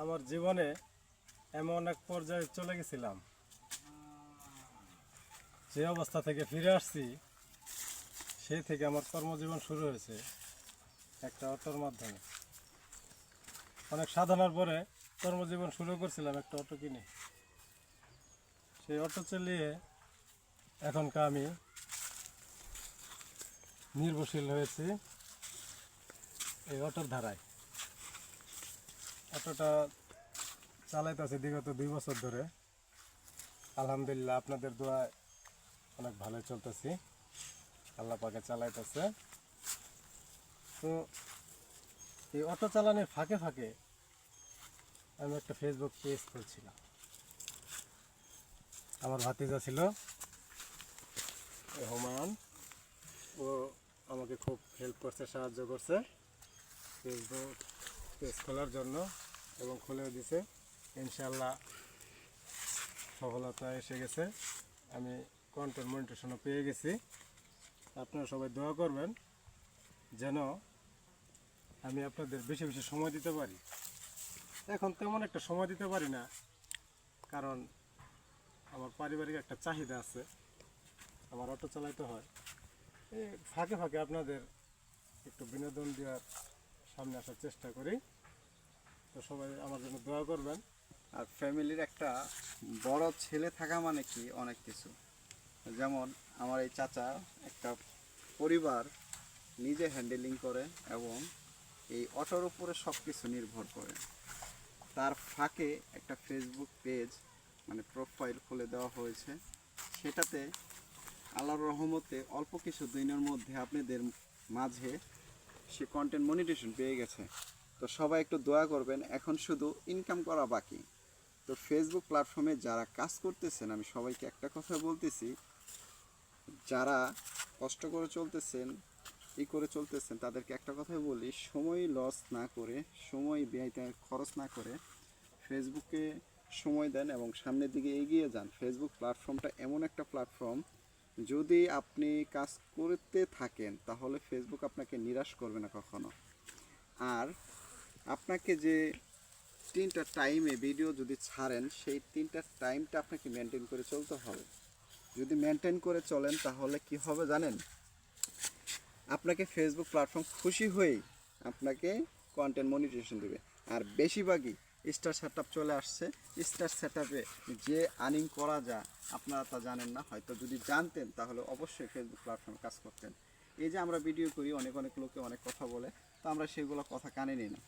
আমার জীবনে এমন এক পর্যায়ে চলে গেছিলাম, যে অবস্থা থেকে ফিরে আসছি সেই থেকে আমার কর্মজীবন শুরু হয়েছে একটা অটোর মাধ্যমে। অনেক সাধনার পরে কর্মজীবন শুরু করছিলাম একটা অটো কিনে। সেই অটো চালিয়ে এখনকার আমি নির্ভরশীল হয়েছি এই অটোর ধারায়। অটোটা চালাইতেছি বিগত 2 বছর ধরে। আলহামদুলিল্লাহ, আপনাদের দোয়ায় অনেক ভালো চলতেছি, আল্লাহ পাকে চালাইতেছে। তো এই অটো চালানোর ফাঁকে ফাঁকে আমি একটা ফেসবুক পেজ খুলছিলাম। আমার ভাতিজা ছিল হুমায়ুন, ও আমাকে খুব হেল্প করছে, সাহায্য করছে ফেসবুক পেজ খোলার জন্য এবং খুলেও দিছে। ইনশাআল্লাহ সফলতা এসে গেছে, আমি কন্টেন্ট মনিটেশনও পেয়ে গেছি। আপনারা সবাই দোয়া করবেন যেন আমি আপনাদের বেশি বেশি সময় দিতে পারি। এখন তেমন একটা সময় দিতে পারি না, কারণ আমার পারিবারিক একটা চাহিদা আছে, আমার অটো চালাইতে হয়। এই ফাঁকে ফাঁকে আপনাদের একটু বিনোদন দেওয়ার সামনে আসার চেষ্টা করি। তো সবাই আমার জন্য দোয়া করবেন। আর ফ্যামিলির একটা বড় ছেলে থাকা মানে কি অনেক কিছু। যেমন আমার এই চাচা একটা পরিবার নিজে হ্যান্ডেলিং করে এবং এই অটোর উপরে সব কিছু নির্ভর করে। তার ফাঁকে একটা ফেসবুক পেজ মানে প্রোফাইল খুলে দেওয়া হয়েছে, সেটাতে আল্লাহর রহমতে অল্প কিছু দিনের মধ্যে আপনাদের মাঝে সে কন্টেন্ট মনিটেশন পেয়ে গেছে। তো সবাই একটু দোয়া করবেন, এখন শুধু ইনকাম করা বাকি। তো ফেসবুক প্ল্যাটফর্মে যারা কাজ করতেছেন, আমি সবাইকে একটা কথা বলতেছি, যারা কষ্ট করে চলতেছেন করে চলতেছেন তাদেরকে একটা কথাই বলি, সময় লস না করে, সময় ব্যয়তে খরচ না করে ফেসবুকে সময় দেন এবং সামনের দিকে এগিয়ে যান। ফেসবুক প্ল্যাটফর্মটা এমন একটা প্ল্যাটফর্ম, যদি আপনি কাজ করতে থাকেন তাহলে ফেসবুক আপনাকে নিরাশ করবে না কখনো। আর আপনাকে যে 3টা টাইমে ভিডিও যদি ছাড়েন, সেই 3টা টাইমটা আপনাকে মেনটেন করে চলতে হবে। যদি মেনটেন করে চলেন তাহলে কি হবে জানেন, আপনাকে ফেসবুক প্ল্যাটফর্ম খুশি হয়েই আপনাকে কন্টেন্ট মনিটাইজেশন দেবে। আর বেশিরভাগই স্টার সেটআপ চলে আসছে। স্টার সেটআপে যে আর্নিং করা যায় আপনারা তা জানেন না, হয়তো যদি জানতেন তাহলে অবশ্যই ফেসবুক প্ল্যাটফর্মে কাজ করতেন। এই যে আমরা ভিডিও করি, অনেক অনেক লোকে অনেক কথা বলে, তো আমরা সেগুলো কথা কানে নিই না।